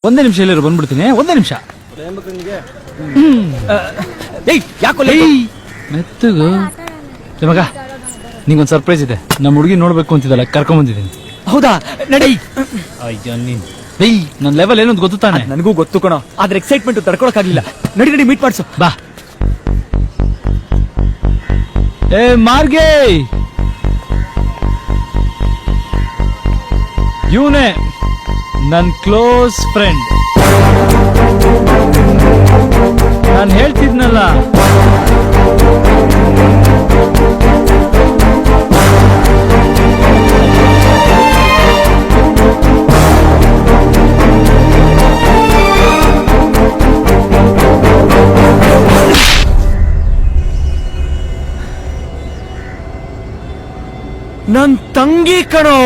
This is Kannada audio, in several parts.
ಒಂದೇ ನಿಮಿಷ ಎಲ್ಲರೂ ಬಂದ್ಬಿಡ್ತೀನಿ. ಒಂದೇ ನಿಮಿಷ. ಮೆತ್ತಗು ಮಗ, ನಿಂಗೊಂದು ಸರ್ಪ್ರೈಸ್ ಇದೆ. ನಮ್ಮ ಹುಡುಗಿ ನೋಡ್ಬೇಕು ಅಂತಿದ್ದಲ್ಲ, ಕರ್ಕೊಂಡ್ ಬಂದಿದ್ದೀನಿ. ಹೌದಾ? ನಡಿ. ಅಯ್ಯೋ ನೀನ್ ನನ್ನ ಲೆವೆಲ್ ಏನೋ ಗೊತ್ತು ತಾನೆ? ನನಗೂ ಗೊತ್ತು ಕಣೋ, ಆದ್ರೆ ಎಕ್ಸೈಟ್ಮೆಂಟ್ ತಡ್ಕೊಳಕ್ಕಾಗ್ಲಿಲ್ಲ. ನಡಿ ನಡಿ, ಮೀಟ್ ಮಾಡ್ಸು. ಬಾ. ಏ ಮಾರ್ಗೆ, ಇವನೇ ನನ್ ಕ್ಲೋಸ್ ಫ್ರೆಂಡ್. ನಾನು ಹೇಳ್ತಿದ್ನಲ್ಲ, ನನ್ ತಂಗಿ ಕಣೋ.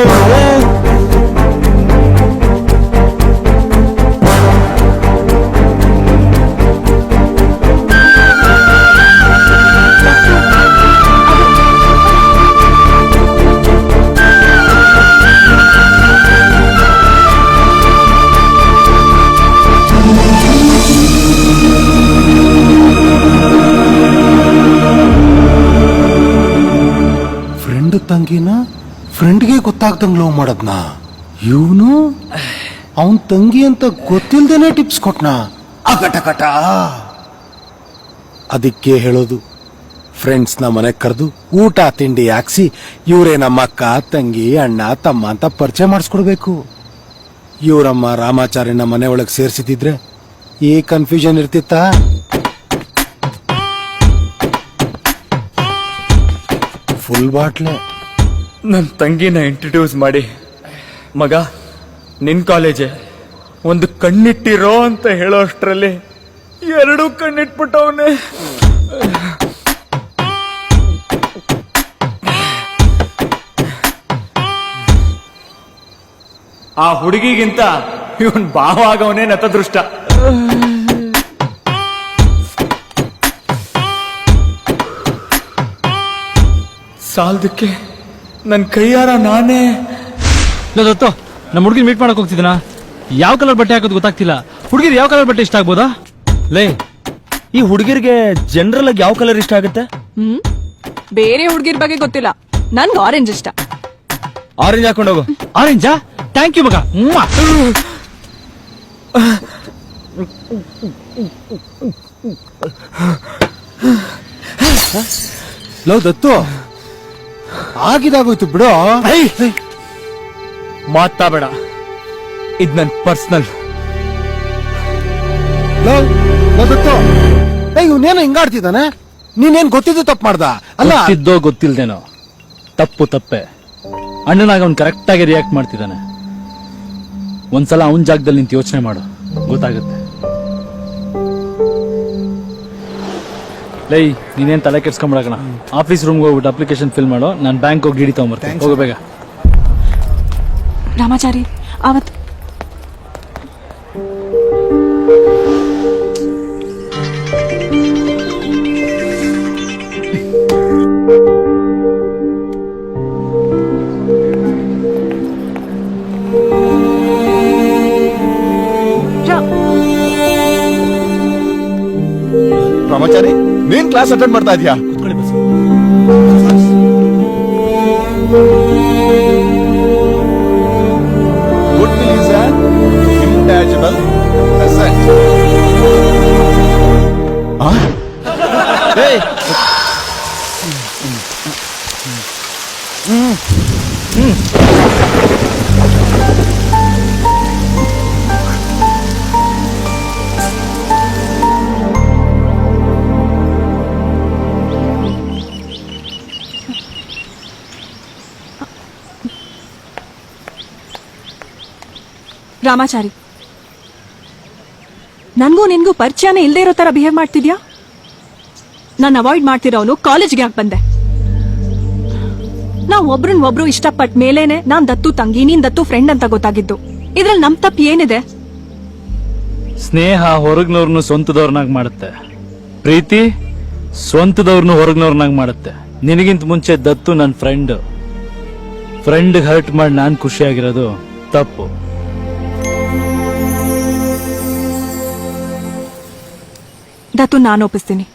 ತಂಗಿನ ಫ್ರೆಂಡ್ಗೆ ಗೊತ್ತಾಗ್ದಂಗ್ ಲವ್ ಮಾಡದ್ನ ಇವನು. ಅವನ್ ತಂಗಿ ಅಂತ ಗೊತ್ತಿಲ್ದೇನೆ ಟಿಪ್ಸ್ ಕೊಟ್ನ. ಅಗಟಕಟ. ಅದಕ್ಕೆ ಹೇಳೋದು, ಫ್ರೆಂಡ್ಸ್ ನ ಮನೆಗ್ ಕರೆದು ಊಟ ತಿಂಡಿ ಹಾಕ್ಸಿ ಇವರೇ ನಮ್ಮ ಅಕ್ಕ ತಂಗಿ ಅಣ್ಣ ತಮ್ಮ ಅಂತ ಪರಿಚಯ ಮಾಡಿಸ್ಕೊಡ್ಬೇಕು. ಇವರಮ್ಮ ರಾಮಾಚಾರ್ಯನ ಮನೆ ಒಳಗ್ ಸೇರ್ಸಿದ್ರೆ ಈ ಕನ್ಫ್ಯೂಷನ್ ಇರ್ತಿತ್ತ? ಫುಲ್ ಬಾಟ್ಲೆ. ನನ್ ತಂಗಿನ ಇಂಟ್ರಡ್ಯೂಸ್ ಮಾಡಿ, ಮಗ ನಿನ್ ಕಾಲೇಜೆ, ಒಂದು ಕಣ್ಣಿಟ್ಟಿರೋ ಅಂತ ಹೇಳೋ ಅಷ್ಟ್ರಲ್ಲಿ ಎರಡು ಕಣ್ಣಿಟ್ಬಿಟ್ಟವನೆ. ಆ ಹುಡುಗಿಗಿಂತ ಇವನ್ ಭಾವ ಆಗವನೇ ನತದೃಷ್ಟ. ಸಾಲದಕ್ಕೆ ನನ್ ಕೈಯಾರ ನಾನೇ ದತ್ತು ನಮ್ಮ ಹುಡುಗಿನ ಮೀಟ್ ಮಾಡಕ್ ಹೋಗ್ತಿದ್ದೀನ. ಯಾವ ಕಲರ್ ಬಟ್ಟೆ ಹಾಕೋದು ಗೊತ್ತಾಗ್ತಿಲ್ಲ. ಹುಡುಗಿರ್ ಯಾವ ಕಲರ್ ಬಟ್ಟೆ ಇಷ್ಟ ಆಗ್ಬೋದಾ? ಲೇ, ಈ ಹುಡುಗಿರ್ಗೆ ಜನರಲ್ ಆಗಿ ಯಾವ ಕಲರ್ ಇಷ್ಟ ಆಗುತ್ತೆ? ಬೇರೆ ಹುಡುಗಿರ್ ಬಗ್ಗೆ ಗೊತ್ತಿಲ್ಲ, ನನ್ಗೆ ಆರೆಂಜ್ ಇಷ್ಟ. ಆರೆಂಜ್ ಹಾಕೊಂಡೋಗು. ಆರೆಂಜಾ? ಥ್ಯಾಂಕ್ ಯು ಮಗ. ಲವ್ ದತ್ತು, ಆಗಿದಾಗೋಯ್ತು ಬಿಡು. ಮಾತಾಬೇಡ, ಇದ್ ನನ್ ಪರ್ಸನಲ್. ದತ್ತು, ಇವನೇನೋ ಹಿಂಗಾಡ್ತಿದ್ದಾನೆ. ನೀನೇನ್ ಗೊತ್ತಿದ್ದು ತಪ್ಪು ಮಾಡ್ದ ಅಲ್ಲ? ಗೊತ್ತಿದ್ದೋ ಗೊತ್ತಿಲ್ದೇನೋ, ತಪ್ಪು ತಪ್ಪೆ. ಅಣ್ಣನಾಗ ಅವ್ನು ಕರೆಕ್ಟ್ ಆಗಿ ರಿಯಾಕ್ಟ್ ಮಾಡ್ತಿದ್ದಾನೆ. ಒಂದ್ಸಲ ಅವನ್ ಜಾಗದಲ್ಲಿ ನಿಂತು ಯೋಚನೆ ಮಾಡು, ಗೊತ್ತಾಗುತ್ತೆ. ಲೈ, ನೀನೇನ್ ತಲೆ ಕೆಡ್ಸ್ಕೊಂಬಿಡಕಣ. ಆಫೀಸ್ ರೂಮ್ಗೆ ಹೋಗ್ಬಿಟ್ಟು ಅಪ್ಲಿಕೇಶನ್ ಫಿಲ್ ಮಾಡೋ, ನಾನು ಬ್ಯಾಂಕ್ ಹೋಗಿ ಡಿಡಿ ತಗೊಂಬರ್ತೀನಿ. ಹೋಗೋ ಬೇಗ. ರಾಮಾಚಾರಿ, ಅವತ್ತು ರಾಮಾಚಾರಿ, ನೀನ್ ಕ್ಲಾಸ್ ಅಟೆಂಡ್ ಮಾಡ್ತಾ ಇದೀಯಾ? ಕುತ್ಕೊಳ್ಳಿ ಬಸ್. Goodwill is an intangible asset. Ramachari, ನನ್ಗೂ ನಿನ್ಗೂ ಪರಿಚಯನೇ ಇಲ್ದೇ ಇರೋ ತರ ಬಿಹೇವ್ ಮಾಡ್ತಿದ್ಯಾ? ನಾನು ಅವಾಯ್ಡ್ ಮಾಡ್ತಿರೋನು ಕಾಲೇಜ್ಗೆ ಯಾಕೆ ಬಂದೆ? ನಾವ್ ಒಬ್ರು ಇಷ್ಟಪಟ್ಟ ಮೇಲೇನೆ ನಾನ್ ದತ್ತು ತಂಗಿ, ನೀನ್ ದತ್ತು ಫ್ರೆಂಡ್ ಅಂತ ಗೊತ್ತಾಗಿದ್ದು. ಇದ್ರಲ್ಲಿ ನಮ್ ತಪ್ಪು ಏನಿದೆ? ಸ್ನೇಹ ಹೊರಗ್ನವ್ರನ್ನು ಸ್ವಂತದವ್ರನಾಗ್ ಮಾಡುತ್ತೆ, ಪ್ರೀತಿ ಸ್ವಂತದವ್ರನ್ನು ಹೊರಗ್ನವ್ರನಾಗ್ ಮಾಡುತ್ತೆ. ನಿನಗಿಂತ ಮುಂಚೆ ದತ್ತು ನನ್ನ ಫ್ರೆಂಡ್ ಹರ್ಟ್ ಮಾಡಿ ನಾನು ಖುಷಿಯಾಗಿರೋದು ತಪ್ಪು. ದತ್ತು ನಾನು ಒಪ್ಪಿಸ್ತೀನಿ.